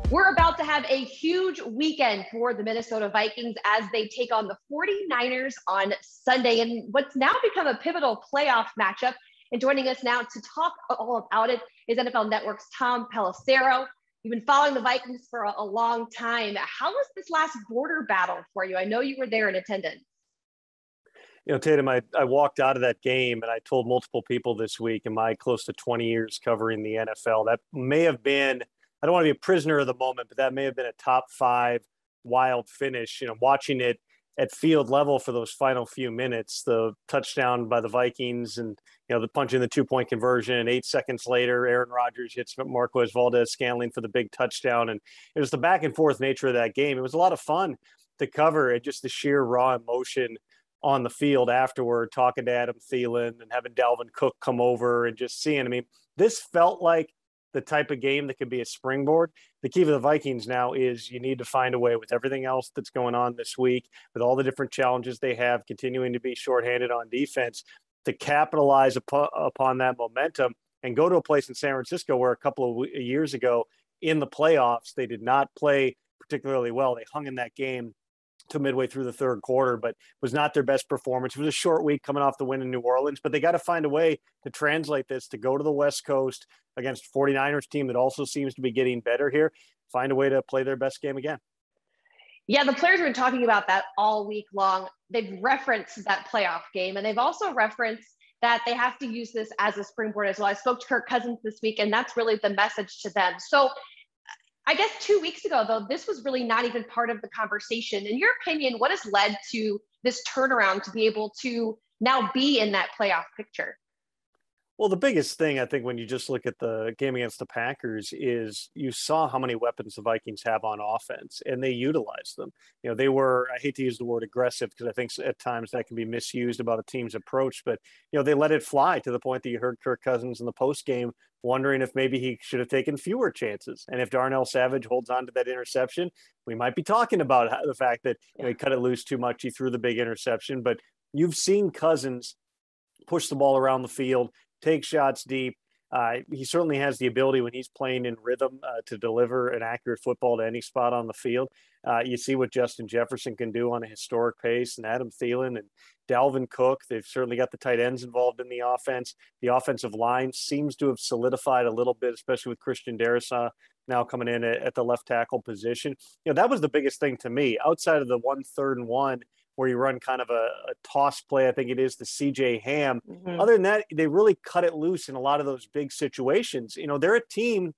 We're about to have a huge weekend for the Minnesota Vikings as they take on the 49ers on Sunday in what's now become a pivotal playoff matchup. And joining us now to talk all about it is NFL Network's Tom Pelissero. You've been following the Vikings for a long time. How was this last border battle for you? I know you were there in attendance. You know, Tatum, I walked out of that game and I told multiple people this week in my close to 20 years covering the NFL, that may have been, I don't want to be a prisoner of the moment, but that may have been a top 5 wild finish. You know, watching it at field level for those final few minutes, the touchdown by the Vikings and, you know, the punching the 2-point conversion, and 8 seconds later, Aaron Rodgers hits Marquez Valdez-Scantling for the big touchdown. And it was the back and forth nature of that game. It was a lot of fun to cover, and just the sheer raw emotion on the field afterward, talking to Adam Thielen and having Dalvin Cook come over and just seeing, I mean, this felt like the type of game that could be a springboard. The key for the Vikings now is you need to find a way with everything else that's going on this week, with all the different challenges they have, continuing to be shorthanded on defense, to capitalize upon that momentum and go to a place in San Francisco where a couple of years ago in the playoffs, they did not play particularly well. They hung in that game to midway through the third quarter, but was not their best performance. It was a short week coming off the win in New Orleans, but they got to find a way to translate this, to go to the West Coast against a 49ers team that also seems to be getting better here, find a way to play their best game again. Yeah, the players have been talking about that all week long. They've referenced that playoff game, and they've also referenced that they have to use this as a springboard as well. I spoke to Kirk Cousins this week, and that's really the message to them. So I guess 2 weeks ago, though, this was really not even part of the conversation. In your opinion, what has led to this turnaround to be able to now be in that playoff picture? Well, the biggest thing, I think, when you just look at the game against the Packers is you saw how many weapons the Vikings have on offense, and they utilized them. You know, they were, I hate to use the word aggressive because I think at times that can be misused about a team's approach, but, you know, they let it fly to the point that you heard Kirk Cousins in the postgame wondering if maybe he should have taken fewer chances. And if Darnell Savage holds on to that interception, we might be talking about the fact that, you know, he cut it loose too much. He threw the big interception, but you've seen Cousins push the ball around the field, take shots deep. He certainly has the ability when he's playing in rhythm to deliver an accurate football to any spot on the field. You see what Justin Jefferson can do on a historic pace, and Adam Thielen and Dalvin Cook. They've certainly got the tight ends involved in the offense. The offensive line seems to have solidified a little bit, especially with Christian Darrisaw now coming in at the left tackle position. You know, that was the biggest thing to me, outside of the 1 3rd and 1, where you run kind of a toss play, I think it is, to C.J. Ham. Mm-hmm. Other than that, they really cut it loose in a lot of those big situations. You know, they're a team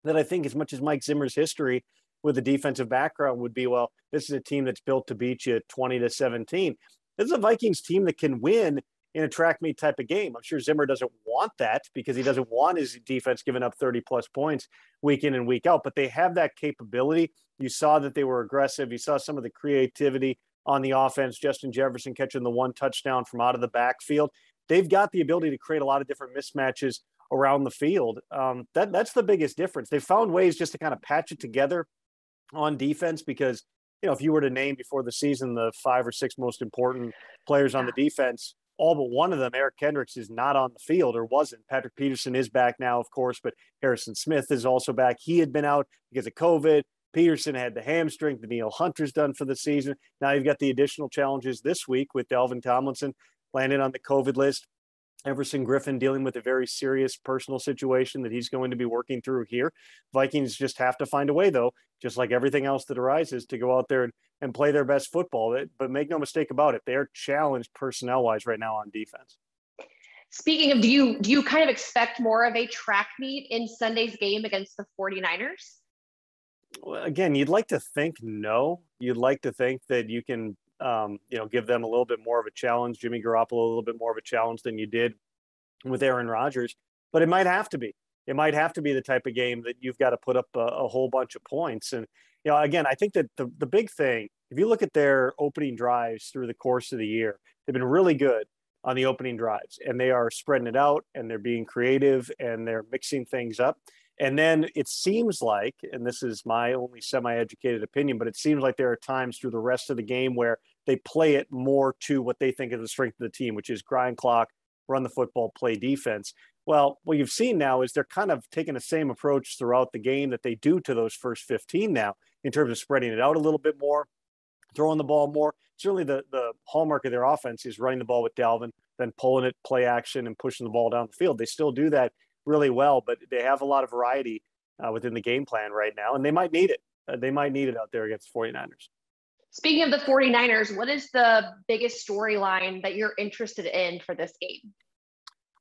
that I think, as much as Mike Zimmer's history with a defensive background would be, well, this is a team that's built to beat you 20-17. This is a Vikings team that can win in a track meet type of game. I'm sure Zimmer doesn't want that because he doesn't want his defense giving up 30-plus points week in and week out, but they have that capability. You saw that they were aggressive. You saw some of the creativity on the offense, Justin Jefferson catching the 1 touchdown from out of the backfield. They've got the ability to create a lot of different mismatches around the field. That's the biggest difference. They've found ways just to kind of patch it together on defense because, you know, if you were to name before the season the 5 or 6 most important players on the defense, all but one of them, Eric Kendricks, is not on the field or wasn't. Patrick Peterson is back now, of course, but Harrison Smith is also back. He had been out because of COVID. Peterson had the hamstring. Danielle Hunter's done for the season. Now you've got the additional challenges this week with Dalvin Tomlinson landing on the COVID list. Everson Griffin dealing with a very serious personal situation that he's going to be working through here. Vikings just have to find a way, though, just like everything else that arises, to go out there and play their best football. But make no mistake about it, they're challenged personnel-wise right now on defense. Speaking of, do you kind of expect more of a track meet in Sunday's game against the 49ers? Well, again, you'd like to think no. You'd like to think that you can, give them a little bit more of a challenge, Jimmy Garoppolo a little bit more of a challenge than you did with Aaron Rodgers. But it might have to be. It might have to be the type of game that you've got to put up a whole bunch of points. And, you know, again, I think that the big thing, if you look at their opening drives through the course of the year, they've been really good on the opening drives. And they are spreading it out, and they're being creative, and they're mixing things up. And then it seems like, and this is my only semi-educated opinion, but it seems like there are times through the rest of the game where they play it more to what they think is the strength of the team, which is grind clock, run the football, play defense. Well, what you've seen now is they're kind of taking the same approach throughout the game that they do to those first 15 now, in terms of spreading it out a little bit more, throwing the ball more. Certainly the hallmark of their offense is running the ball with Dalvin, then pulling it, play action, and pushing the ball down the field. They still do that really well, but they have a lot of variety within the game plan right now, and they might need it. They might need it out there against the 49ers. Speaking of the 49ers, what is the biggest storyline that you're interested in for this game?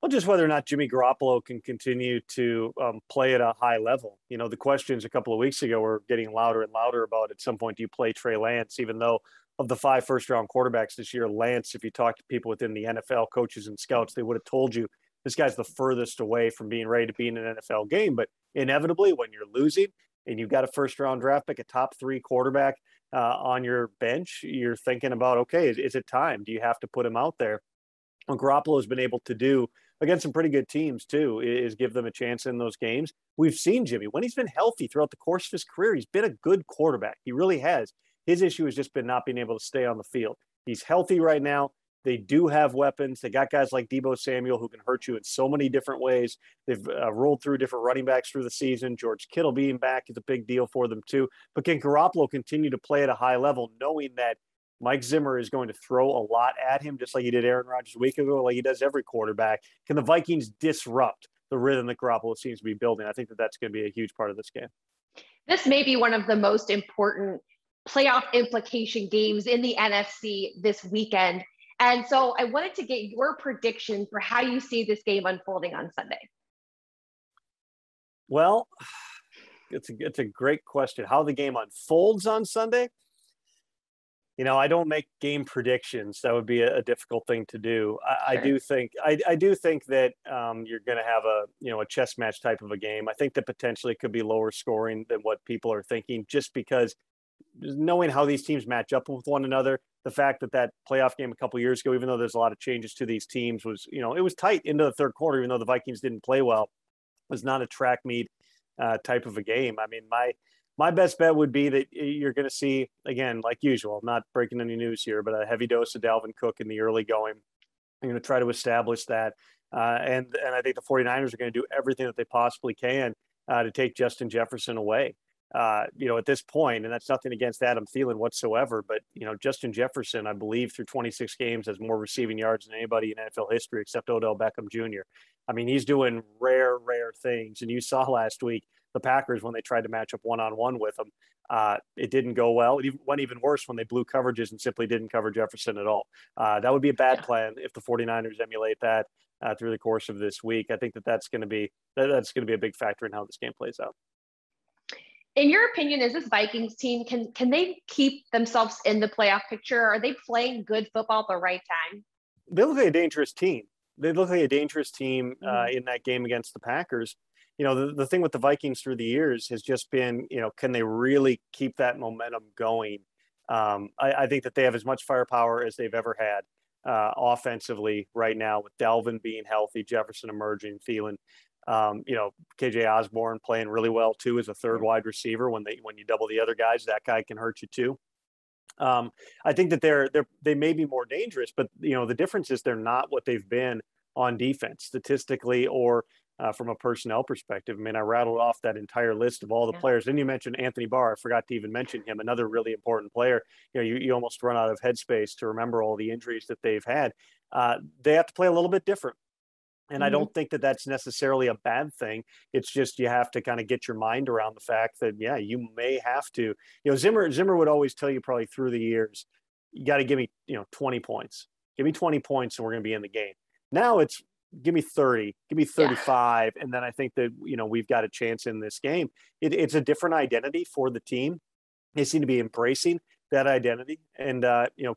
Well, just whether or not Jimmy Garoppolo can continue to play at a high level. You know, the questions a couple of weeks ago were getting louder and louder about at some point, do you play Trey Lance, even though of the 5 first-round quarterbacks this year, Lance, if you talk to people within the NFL, coaches and scouts, they would have told you this guy's the furthest away from being ready to be in an NFL game. But inevitably, when you're losing and you've got a first-round draft pick, a top 3 quarterback on your bench, you're thinking about, okay, is it time? Do you have to put him out there? What Garoppolo has been able to do against some pretty good teams too is give them a chance in those games. We've seen Jimmy, when he's been healthy throughout the course of his career, he's been a good quarterback. He really has. His issue has just been not being able to stay on the field. He's healthy right now. They do have weapons. They got guys like Deebo Samuel who can hurt you in so many different ways. They've rolled through different running backs through the season. George Kittle being back is a big deal for them too. But can Garoppolo continue to play at a high level, knowing that Mike Zimmer is going to throw a lot at him, just like he did Aaron Rodgers a week ago, like he does every quarterback? Can the Vikings disrupt the rhythm that Garoppolo seems to be building? I think that that's going to be a huge part of this game. This may be one of the most important playoff implication games in the NFC this weekend. And so I wanted to get your prediction for how you see this game unfolding on Sunday. Well, it's a great question. How the game unfolds on Sunday? You know, I don't make game predictions. That would be a difficult thing to do. I do think that you're going to have a chess match type of a game. I think that potentially it could be lower scoring than what people are thinking, just because knowing how these teams match up with one another, the fact that playoff game a couple of years ago, even though there's a lot of changes to these teams, was, it was tight into the third quarter, even though the Vikings didn't play well. It was not a track meet type of a game. I mean, my best bet would be that you're going to see, again, like usual, I'm not breaking any news here, but a heavy dose of Dalvin Cook in the early going. I'm going to try to establish that. And I think the 49ers are going to do everything that they possibly can to take Justin Jefferson away. At this point, and that's nothing against Adam Thielen whatsoever, but, Justin Jefferson, I believe through 26 games, has more receiving yards than anybody in NFL history except Odell Beckham Jr. I mean, he's doing rare things. And you saw last week, the Packers, when they tried to match up one-on-one with him, it didn't go well. It went even worse when they blew coverages and simply didn't cover Jefferson at all. That would be a bad plan if the 49ers emulate that through the course of this week. I think that's going to be a big factor in how this game plays out. In your opinion, is this Vikings team, can they keep themselves in the playoff picture? Are they playing good football at the right time? They look like a dangerous team. In that game against the Packers. The thing with the Vikings through the years has just been, can they really keep that momentum going? I think that they have as much firepower as they've ever had offensively right now, with Dalvin being healthy, Jefferson emerging, Thielen. KJ Osborne playing really well too as a third wide receiver. When you double the other guys, that guy can hurt you too. I think that they may be more dangerous, but the difference is they're not what they've been on defense statistically or from a personnel perspective. I mean, I rattled off that entire list of all the players. Then you mentioned Anthony Barr. I forgot to even mention him, another really important player. You almost run out of headspace to remember all the injuries that they've had. They have to play a little bit different. And I don't think that that's necessarily a bad thing. It's just you have to kind of get your mind around the fact that, you may have to. Zimmer would always tell you probably through the years, you got to give me 20 points. Give me 20 points and we're going to be in the game. Now it's give me 30, give me 35. And then I think that, we've got a chance in this game. It's a different identity for the team. They seem to be embracing that identity. And,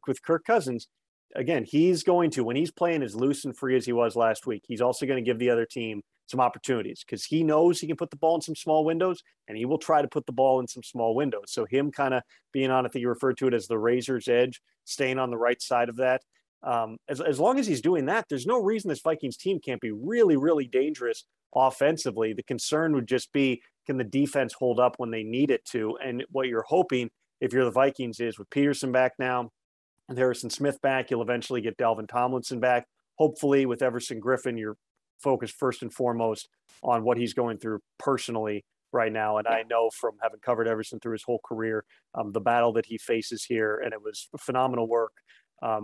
with Kirk Cousins, again, he's going to, when he's playing as loose and free as he was last week, he's also going to give the other team some opportunities because he knows he can put the ball in some small windows, and he will try to put the ball in some small windows. So him kind of being on, I think you referred to it as the razor's edge, staying on the right side of that. As long as he's doing that, there's no reason this Vikings team can't be really, really dangerous offensively. The concern would just be, can the defense hold up when they need it to? And what you're hoping, if you're the Vikings, is with Peterson back now, and Harrison Smith back, you'll eventually get Dalvin Tomlinson back. Hopefully with Everson Griffin, you're focus first and foremost on what he's going through personally right now. And I know from having covered Everson through his whole career, the battle that he faces here, and it was phenomenal work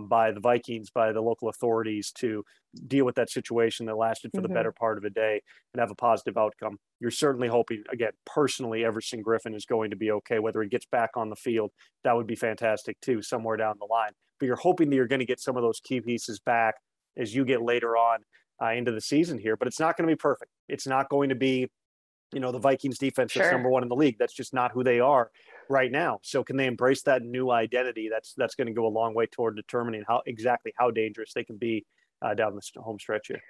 by the Vikings, by the local authorities to deal with that situation that lasted for the better part of a day and have a positive outcome. You're certainly hoping, again, personally, Everson Griffen is going to be okay, whether he gets back on the field. That would be fantastic too, somewhere down the line. But you're hoping that you're going to get some of those key pieces back as you get later on into the season here. But it's not going to be perfect. It's not going to be, the Vikings defense that's number one in the league. That's just not who they are right now. So can they embrace that new identity? That's going to go a long way toward determining exactly how dangerous they can be down the home stretch here.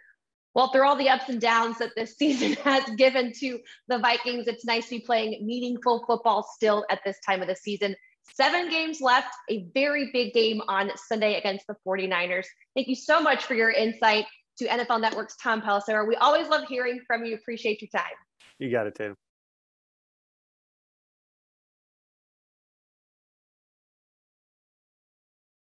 Well, through all the ups and downs that this season has given to the Vikings, it's nice to be playing meaningful football still at this time of the season. 7 games left, a very big game on Sunday against the 49ers. Thank you so much for your insight to NFL Network's Tom Pelissero. We always love hearing from you. Appreciate your time. You got it, Tatum.